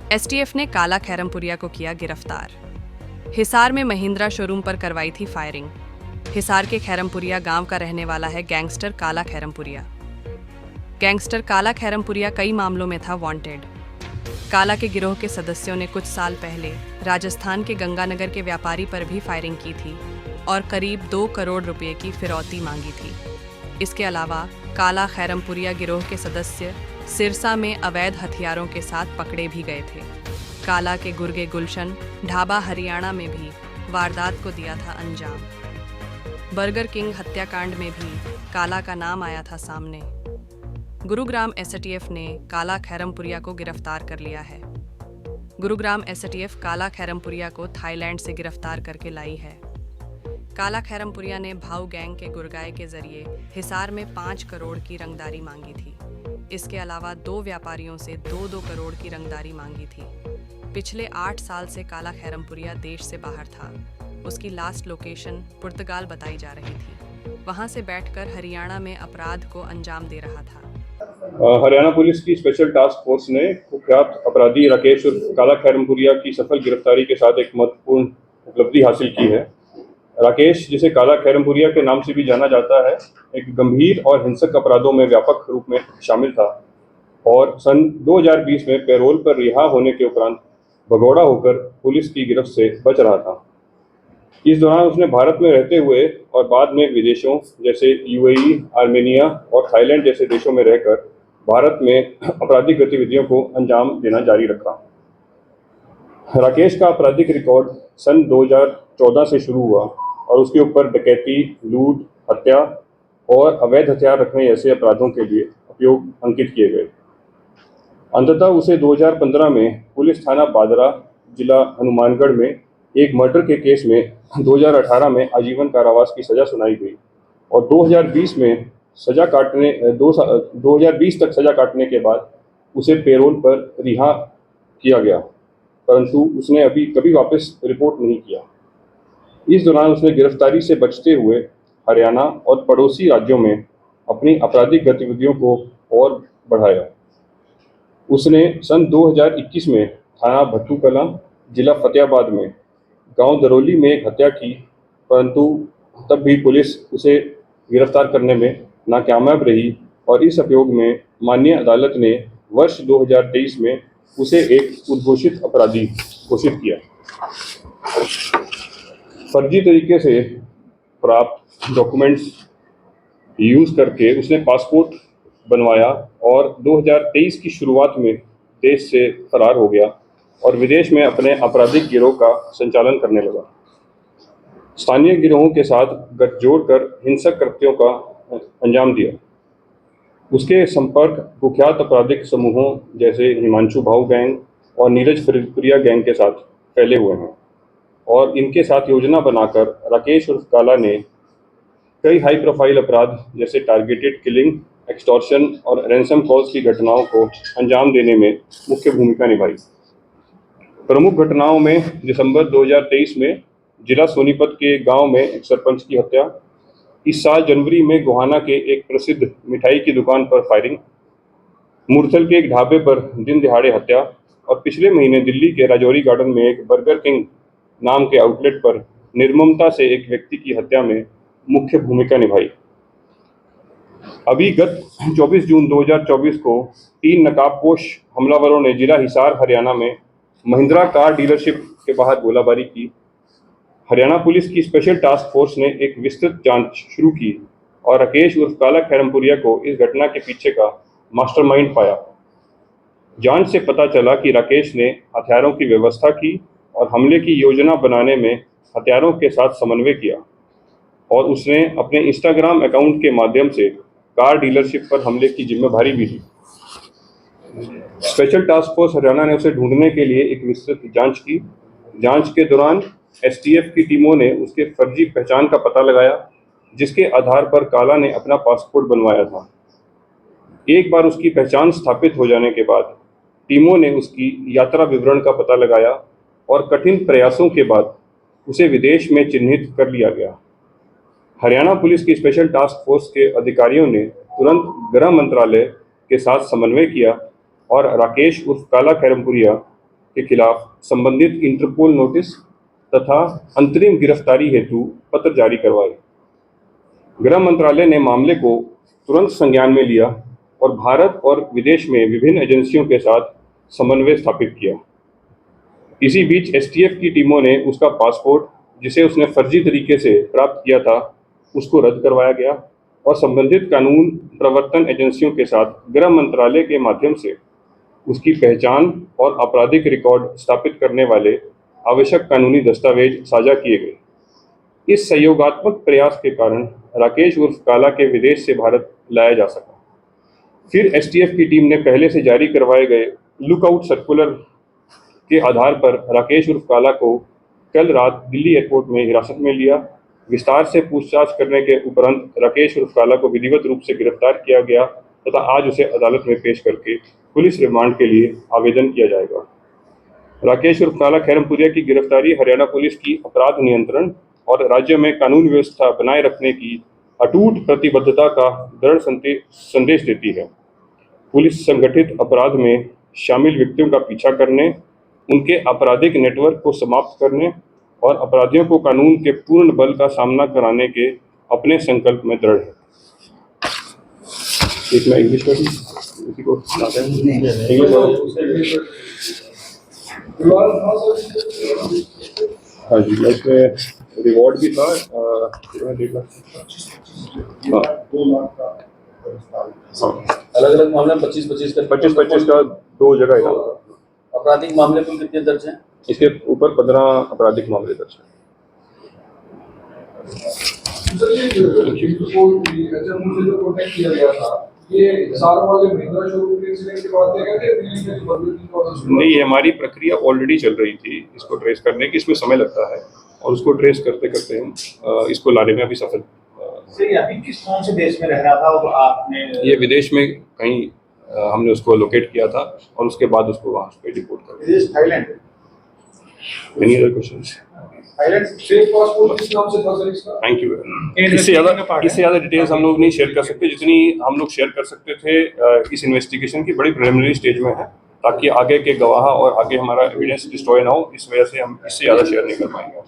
STF ने काला खैरमपुरिया को किया गिरफ्तार। हिसार में महिंद्रा शोरूम पर करवाई थी फायरिंग। हिसार के खैरमपुरिया गांव का रहने वाला है गैंगस्टर काला खैरमपुरिया। गैंगस्टर काला खैरमपुरिया कई मामलों में था वांटेड। काला के गिरोह के सदस्यों ने कुछ साल पहले राजस्थान के गंगानगर के व्यापारी पर भी फायरिंग की थी और करीब 2 करोड़ रुपए की फिरौती मांगी थी। इसके अलावा काला खैरमपुरिया गिरोह के सदस्य सिरसा में अवैध हथियारों के साथ पकड़े भी गए थे। काला के गुर्गे गुलशन ढाबा हरियाणा में भी वारदात को दिया था अंजाम। बर्गर किंग हत्याकांड में भी काला का नाम आया था सामने। गुरुग्राम एसटीएफ ने काला खैरमपुरिया को गिरफ्तार कर लिया है। गुरुग्राम एसटीएफ काला खैरमपुरिया को थाईलैंड से गिरफ्तार करके लाई है। काला खैरमपुरिया ने भाऊ गैंग के गुरगाए के जरिए हिसार में 5 करोड़ की रंगदारी मांगी थी। इसके अलावा 2 व्यापारियों से 2-2 करोड़ की रंगदारी मांगी थी। पिछले 8 साल से काला खैरमपुरिया देश से बाहर था। उसकी लास्ट लोकेशन पुर्तगाल बताई जा रही थी। वहां से बैठकर हरियाणा में अपराध को अंजाम दे रहा था। हरियाणा पुलिस की स्पेशल टास्क फोर्स ने कुख्यात अपराधी राकेश उर्फ काला खैरमपुरिया की सफल गिरफ्तारी के साथ एक महत्वपूर्ण उपलब्धि हासिल की है। राकेश, जिसे काला खैरमपुरिया के नाम से भी जाना जाता है, एक गंभीर और हिंसक अपराधों में व्यापक रूप में शामिल था और सन 2020 में पैरोल पर रिहा होने के उपरांत भगौड़ा होकर पुलिस की गिरफ्त से बच रहा था। इस दौरान उसने भारत में रहते हुए और बाद में विदेशों जैसे यूएई, आर्मेनिया और थाईलैंड जैसे देशों में रहकर भारत में आपराधिक गतिविधियों को अंजाम देना जारी रखा। राकेश का आपराधिक रिकॉर्ड सन 2014 से शुरू हुआ और उसके ऊपर डकैती, लूट, हत्या और अवैध हथियार रखने जैसे अपराधों के लिए उपयोग अंकित किए गए। अंततः उसे 2015 में पुलिस थाना बादरा, जिला हनुमानगढ़ में एक मर्डर के केस में 2018 में आजीवन कारावास की सजा सुनाई गई और 2020 तक सजा काटने के बाद उसे पैरोल पर रिहा किया गया, परंतु उसने अभी कभी वापस रिपोर्ट नहीं किया। इस दौरान उसने गिरफ्तारी से बचते हुए हरियाणा और पड़ोसी राज्यों में अपनी आपराधिक गतिविधियों को और बढ़ाया। उसने सन 2021 में थाना भट्टूकलां, जिला फतेहाबाद में गांव दरोली में एक हत्या की, परंतु तब भी पुलिस उसे गिरफ्तार करने में नाकामयाब रही और इस अभियोग में माननीय अदालत ने वर्ष 2023 में उसे एक उद्घोषित अपराधी घोषित किया। फर्जी तरीके से प्राप्त डॉक्यूमेंट्स यूज करके उसने पासपोर्ट बनवाया और 2023 की शुरुआत में देश से फरार हो गया और विदेश में अपने आपराधिक गिरोह का संचालन करने लगा। स्थानीय गिरोहों के साथ गठजोड़ कर हिंसक कृत्यों का अंजाम दिया। उसके संपर्क कुख्यात आपराधिक समूहों जैसे हिमांशु भाऊ गैंग और नीरज फरीदपुरिया गैंग के साथ फैले हुए हैं और इनके साथ योजना बनाकर राकेश उर्फ काला ने कई हाई प्रोफाइल अपराध जैसे टारगेटेड किलिंग, एक्सटॉर्शन और रैंसम कॉल्स की घटनाओं को अंजाम देने में मुख्य भूमिका निभाई। प्रमुख घटनाओं में दिसंबर 2023 में जिला सोनीपत के गांव में एक सरपंच की हत्या, इस साल जनवरी में गोहाना के एक प्रसिद्ध मिठाई की दुकान पर फायरिंग, मुरथल के एक ढाबे पर दिन दिहाड़े हत्या और पिछले महीने दिल्ली के राजौरी गार्डन में एक बर्गर किंग नाम के आउटलेट पर निर्ममता से एक व्यक्ति की हत्या में मुख्य भूमिका निभाई। अभी गत 24 जून 2024 को 3 नकाबपोश हमलावरों ने जिला हिसार हरियाणा में महिंद्रा कार डीलरशिप के बाहर गोलाबारी की। हरियाणा पुलिस की स्पेशल टास्क फोर्स ने एक विस्तृत जांच शुरू की और राकेश उर्फ काला खैरमपुरिया को इस घटना के पीछे का मास्टरमाइंड पाया। जांच से पता चला कि राकेश ने हथियारों की व्यवस्था की और हमले की योजना बनाने में हथियारों के साथ समन्वय किया और उसने अपने इंस्टाग्राम अकाउंट के माध्यम से कार डीलरशिप पर हमले की जिम्मेदारी भी ली। स्पेशल टास्क फोर्स हरियाणा ने उसे ढूंढने के लिए एक विस्तृत जांच की। जांच के दौरान एसटीएफ की टीमों ने उसके फर्जी पहचान का पता लगाया, जिसके आधार पर काला ने अपना पासपोर्ट बनवाया था। एक बार उसकी पहचान स्थापित हो जाने के बाद टीमों ने उसकी यात्रा विवरण का पता लगाया और कठिन प्रयासों के बाद उसे विदेश में चिन्हित कर लिया गया। हरियाणा पुलिस की स्पेशल टास्क फोर्स के अधिकारियों ने तुरंत गृह मंत्रालय के साथ समन्वय किया और राकेश उर्फ काला खैरमपुरिया के खिलाफ संबंधित इंटरपोल नोटिस तथा अंतरिम गिरफ्तारी हेतु पत्र जारी करवाए। गृह मंत्रालय ने मामले को तुरंत संज्ञान में लिया और भारत और विदेश में विभिन्न एजेंसियों के साथ समन्वय स्थापित किया। इसी बीच एसटीएफ की टीमों ने उसका पासपोर्ट, जिसे उसने फर्जी तरीके से प्राप्त किया था, उसको रद्द करवाया गया और संबंधित कानून प्रवर्तन एजेंसियों के साथ गृह मंत्रालय के माध्यम से उसकी पहचान और आपराधिक रिकॉर्ड स्थापित करने वाले आवश्यक कानूनी दस्तावेज साझा किए गए। इस सहयोगात्मक प्रयास के कारण राकेश उर्फ काला के विदेश से भारत लाया जा सका। फिर एसटीएफ की टीम ने पहले से जारी करवाए गए लुकआउट सर्कुलर के आधार पर राकेश उर्फ काला को कल रात दिल्ली एयरपोर्ट में हिरासत में लिया। विस्तार से पूछताछ करने के उपरांत राकेश उर्फ काला को विधिवत रूप से गिरफ्तार किया गया तथा आज उसे अदालत में पेश करके पुलिस रिमांड के लिए आवेदन किया जाएगा। राकेश उर्फ काला खैरमपुरिया की गिरफ्तारी हरियाणा पुलिस की अपराध नियंत्रण और राज्य में कानून व्यवस्था बनाए रखने की अटूट प्रतिबद्धता का दृढ़ संदेश देती है। पुलिस संगठित अपराध में शामिल व्यक्तियों का पीछा करने, उनके आपराधिक नेटवर्क को समाप्त करने और अपराधियों को कानून के पूर्ण बल का सामना कराने के अपने संकल्प में दृढ़ है। एक मैं इंग्लिश में इसी को इंग्लिश हाँ जी, इसमें रिवॉर्ड भी था 1.5 लाख। अलग अलग मामले में 25-25 का 2 जगह इनाम था। आपराधिक मामले कुल कितने दर्ज हैं? इसके ऊपर 15 आपराधिक मामले दर्ज हैं। नहीं, ये हमारी प्रक्रिया ऑलरेडी चल रही थी इसको ट्रेस करने की। इसमें समय लगता है और उसको ट्रेस करते करते हम इसको लाने में अभी सफल। अभी किस कौन से देश में रह रहा था और आपने? ये विदेश में कहीं हमने उसको लोकेट किया था और उसके बाद उसको वहाँ पे डिपोर्ट कर दिया। Thailand. Any other questions? Thank you. इससे ज़्यादा डिटेल्स हम लोग नहीं शेयर कर सकते जितनी हम लोग शेयर कर सकते थे। इस इन्वेस्टिगेशन की बड़ी प्रिलिमिनरी स्टेज में है, ताकि आगे के गवाह और आगे हमारा एविडेंस डिस्ट्रॉय ना हो। इस वजह से हम इससे ज़्यादा शेयर नहीं कर पाएंगे।